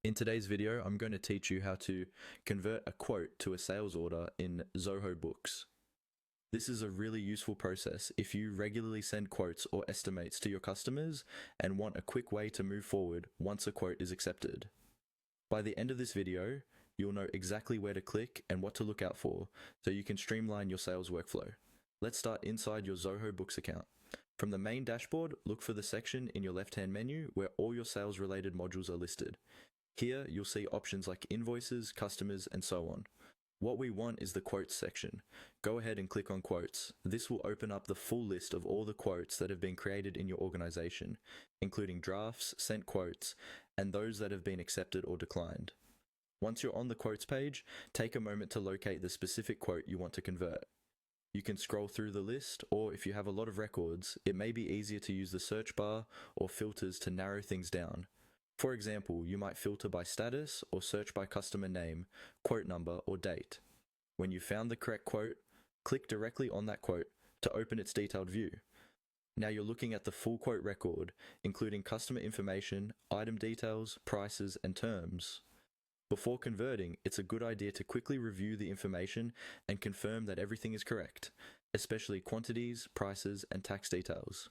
In today's video, I'm going to teach you how to convert a quote to a sales order in Zoho Books. This is a really useful process if you regularly send quotes or estimates to your customers and want a quick way to move forward once a quote is accepted. By the end of this video, you'll know exactly where to click and what to look out for so you can streamline your sales workflow. Let's start inside your Zoho Books account. From the main dashboard, look for the section in your left-hand menu where all your sales-related modules are listed. Here, you'll see options like invoices, customers, and so on. What we want is the quotes section. Go ahead and click on quotes. This will open up the full list of all the quotes that have been created in your organization, including drafts, sent quotes, and those that have been accepted or declined. Once you're on the quotes page, take a moment to locate the specific quote you want to convert. You can scroll through the list, or if you have a lot of records, it may be easier to use the search bar or filters to narrow things down. For example, you might filter by status or search by customer name, quote number, or date. When you've found the correct quote, click directly on that quote to open its detailed view. Now you're looking at the full quote record, including customer information, item details, prices, and terms. Before converting, it's a good idea to quickly review the information and confirm that everything is correct, especially quantities, prices, and tax details.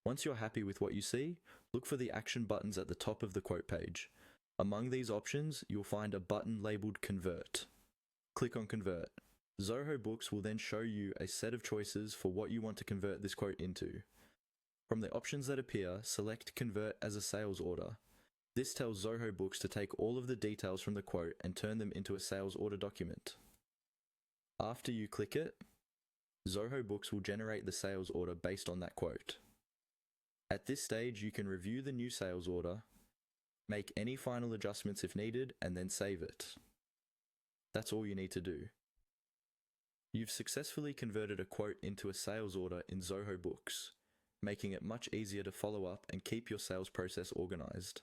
Once you're happy with what you see, look for the action buttons at the top of the quote page. Among these options, you'll find a button labeled Convert. Click on Convert. Zoho Books will then show you a set of choices for what you want to convert this quote into. From the options that appear, select Convert as a sales order. This tells Zoho Books to take all of the details from the quote and turn them into a sales order document. After you click it, Zoho Books will generate the sales order based on that quote. At this stage, you can review the new sales order, make any final adjustments if needed, and then save it. That's all you need to do. You've successfully converted a quote into a sales order in Zoho Books, making it much easier to follow up and keep your sales process organized.